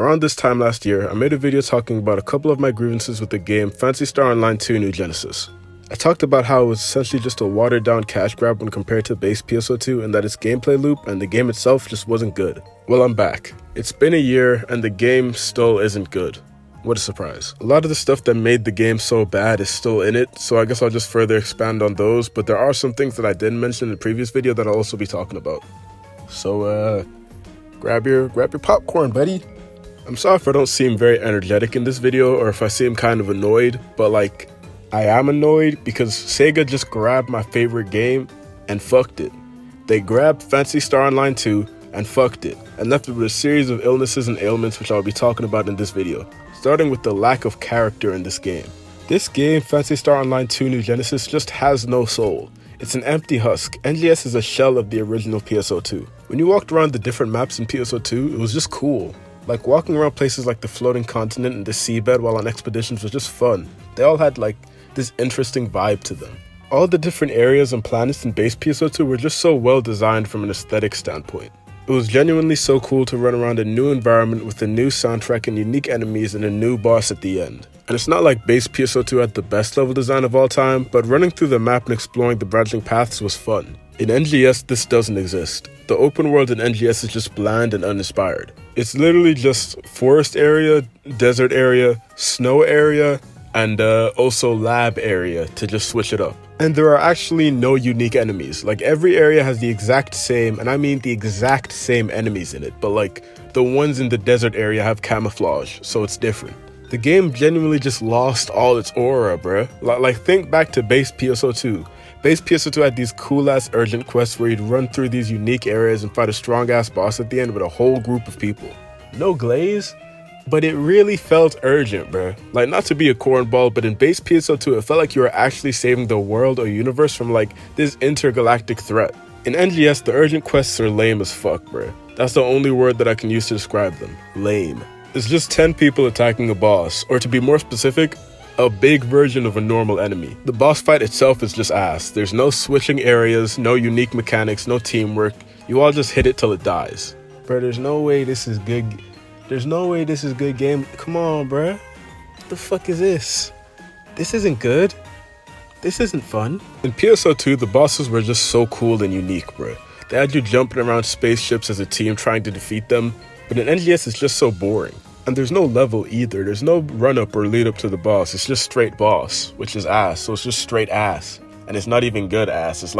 Around this time last year, I made a video talking about a couple of my grievances with the game Phantasy Star Online 2 New Genesis. I talked about how it was essentially just a watered down cash grab when compared to base PSO2 and that its gameplay loop and the game itself just wasn't good. Well, I'm back. It's been a year and the game still isn't good. What a surprise. A lot of the stuff that made the game so bad is still in it, so I guess I'll just further expand on those, but there are some things that I didn't mention in the previous video that I'll also be talking about. So, grab your popcorn, buddy. I'm sorry if I don't seem very energetic in this video or if I seem kind of annoyed, but I am annoyed because Sega just grabbed my favorite game and fucked it. They grabbed Phantasy Star Online 2 and fucked it, and left it with a series of illnesses and ailments which I'll be talking about in this video, starting with the lack of character in this game. This game, Phantasy Star Online 2 New Genesis, just has no soul. It's an empty husk. NGS is a shell of the original PSO2. When you walked around the different maps in PSO2, it was just cool. Like walking around places like the floating continent and the seabed while on expeditions was just fun. They all had this interesting vibe to them. All the different areas and planets in base PSO2 were just so well designed from an aesthetic standpoint. It was genuinely so cool to run around a new environment with a new soundtrack and unique enemies and a new boss at the end. And it's not like base PSO2 had the best level design of all time, but running through the map and exploring the branching paths was fun. In NGS, this doesn't exist. The open world in NGS is just bland and uninspired. It's literally just forest area, desert area, snow area, and also lab area to just switch it up. And there are actually no unique enemies. Every area has the exact same, and I mean the exact same enemies in it, but the ones in the desert area have camouflage, so it's different. The game genuinely just lost all its aura, bruh. Think back to base PSO2. Base PSO2 had these cool-ass urgent quests where you'd run through these unique areas and fight a strong-ass boss at the end with a whole group of people. No glaze, but it really felt urgent, bruh. Not to be a cornball, but in base PSO2, it felt like you were actually saving the world or universe from this intergalactic threat. In NGS, the urgent quests are lame as fuck, bruh. That's the only word that I can use to describe them. Lame. It's just 10 people attacking a boss, or to be more specific, a big version of a normal enemy. The boss fight itself is just ass. There's no switching areas, no unique mechanics, no teamwork. You all just hit it till it dies. Bruh, there's no way this is good. There's no way this is good game. Come on, bruh. What the fuck is this? This isn't good. This isn't fun. In PSO2, the bosses were just so cool and unique, bruh. They had you jumping around spaceships as a team trying to defeat them. But in NGS, it's just so boring. And there's no level either. There's no run-up or lead-up to the boss. It's just straight boss, which is ass. So it's just straight ass. And it's not even good ass. It's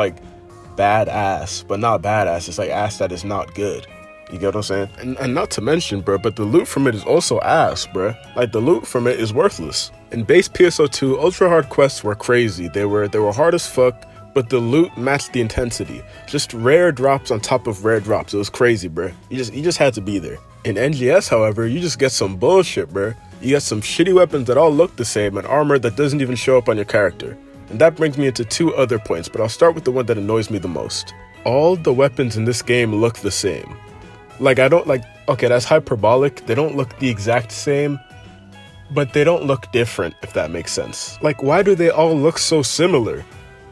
bad ass, but not bad ass. It's ass that is not good. You get what I'm saying? And not to mention, bruh, but the loot from it is also ass, bruh. The loot from it is worthless. In base PSO2, ultra hard quests were crazy. They were hard as fuck, but the loot matched the intensity. Just rare drops on top of rare drops. It was crazy, bruh. You just had to be there. In NGS, however, you just get some bullshit, bruh. You get some shitty weapons that all look the same and armor that doesn't even show up on your character. And that brings me into two other points, but I'll start with the one that annoys me the most. All the weapons in this game look the same. Okay, that's hyperbolic. They don't look the exact same, but they don't look different, if that makes sense. Why do they all look so similar?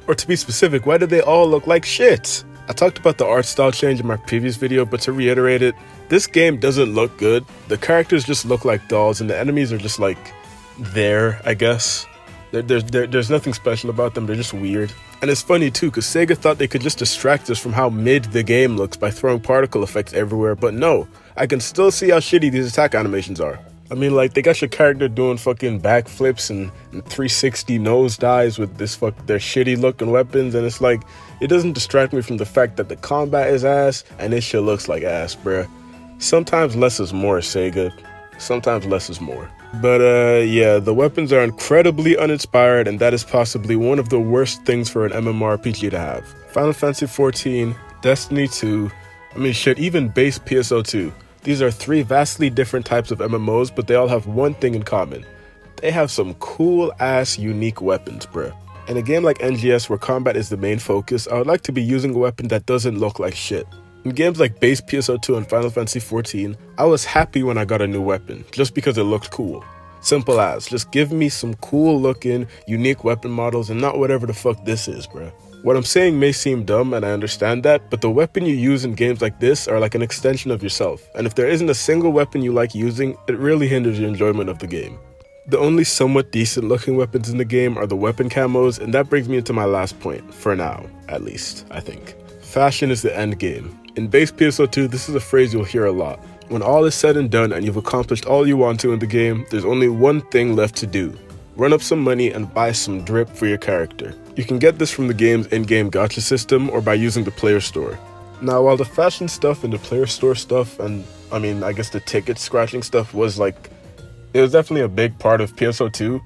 Or to be specific, why do they all look like shit? I talked about the art style change in my previous video, but to reiterate it, this game doesn't look good. The characters just look like dolls, and the enemies are just there, I guess. There's nothing special about them, they're just weird. And it's funny too, because Sega thought they could just distract us from how mid the game looks by throwing particle effects everywhere, but no, I can still see how shitty these attack animations are. I mean, they got your character doing fucking backflips and 360 nose dives with their shitty looking weapons, and it's it doesn't distract me from the fact that the combat is ass, and this shit looks like ass, bruh. Sometimes less is more, Sega. Sometimes less is more. But yeah, the weapons are incredibly uninspired, and that is possibly one of the worst things for an MMORPG to have. Final Fantasy XIV, Destiny 2, even base PSO2. These are three vastly different types of MMOs, but they all have one thing in common. They have some cool-ass unique weapons, bruh. In a game like NGS where combat is the main focus, I would like to be using a weapon that doesn't look like shit. In games like base PSO2 and Final Fantasy XIV, I was happy when I got a new weapon, just because it looked cool. Simple as, just give me some cool looking, unique weapon models and not whatever the fuck this is, bruh. What I'm saying may seem dumb, and I understand that, but the weapon you use in games like this are like an extension of yourself, and if there isn't a single weapon you like using, it really hinders your enjoyment of the game. The only somewhat decent looking weapons in the game are the weapon camos, and that brings me into my last point, for now, at least, I think. Fashion is the end game. In base PSO2, this is a phrase you'll hear a lot. When all is said and done and you've accomplished all you want to in the game, there's only one thing left to do. Run up some money and buy some drip for your character. You can get this from the game's in-game gacha system or by using the player store. Now, while the fashion stuff and the player store stuff and, I guess the ticket scratching stuff was it was definitely a big part of PSO2,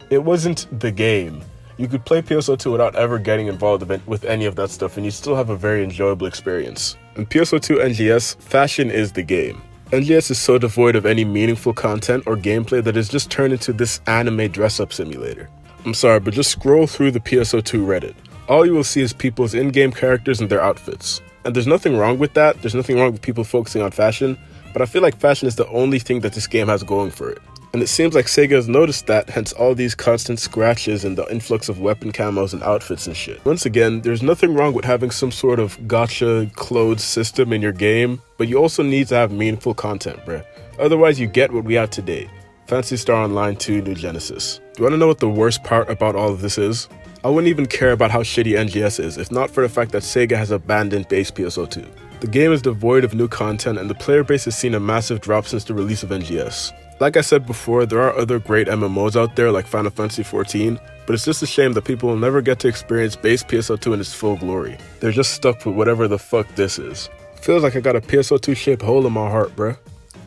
it wasn't the game. You could play PSO2 without ever getting involved with any of that stuff and you still have a very enjoyable experience. In PSO2 NGS, fashion is the game. NGS is so devoid of any meaningful content or gameplay that it's just turned into this anime dress-up simulator. I'm sorry, but just scroll through the PSO2 Reddit. All you will see is people's in-game characters and their outfits. And there's nothing wrong with that, there's nothing wrong with people focusing on fashion, but I feel like fashion is the only thing that this game has going for it. And it seems like Sega has noticed that, hence all these constant scratches and the influx of weapon camos and outfits and shit. Once again, there's nothing wrong with having some sort of gacha clothes system in your game, but you also need to have meaningful content, bruh. Otherwise you get what we have today. Phantasy Star Online 2 New Genesis. Do you want to know what the worst part about all of this is? I wouldn't even care about how shitty NGS is, if not for the fact that Sega has abandoned base PSO2. The game is devoid of new content and the player base has seen a massive drop since the release of NGS. Like I said before, there are other great MMOs out there like Final Fantasy XIV, but it's just a shame that people will never get to experience base PSO2 in its full glory. They're just stuck with whatever the fuck this is. Feels like I got a PSO2 shaped hole in my heart, bruh.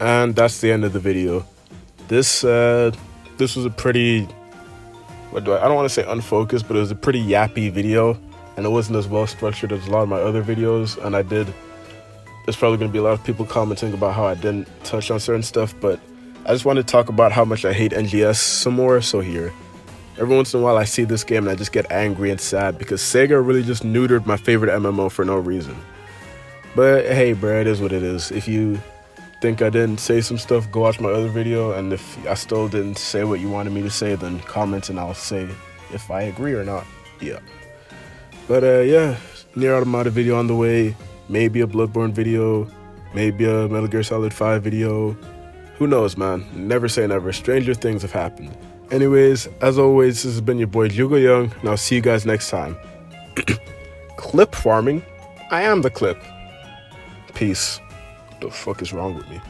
And that's the end of the video. This was a pretty, I don't want to say unfocused, but it was a pretty yappy video, and it wasn't as well structured as a lot of my other videos, and there's probably going to be a lot of people commenting about how I didn't touch on certain stuff, but I just wanted to talk about how much I hate NGS some more, so here. Every once in a while I see this game and I just get angry and sad because Sega really just neutered my favorite MMO for no reason. But hey bruh, it is what it is. If you think I didn't say some stuff, go watch my other video, and if I still didn't say what you wanted me to say, then comment and I'll say if I agree or not. Yeah. But yeah, Nier Automata video on the way, maybe a Bloodborne video, maybe a Metal Gear Solid 5 video. Who knows, man? Never say never. Stranger things have happened. Anyways, as always, this has been your boy Gigguk Young, and I'll see you guys next time. Clip farming? I am the clip. Peace. What the fuck is wrong with me?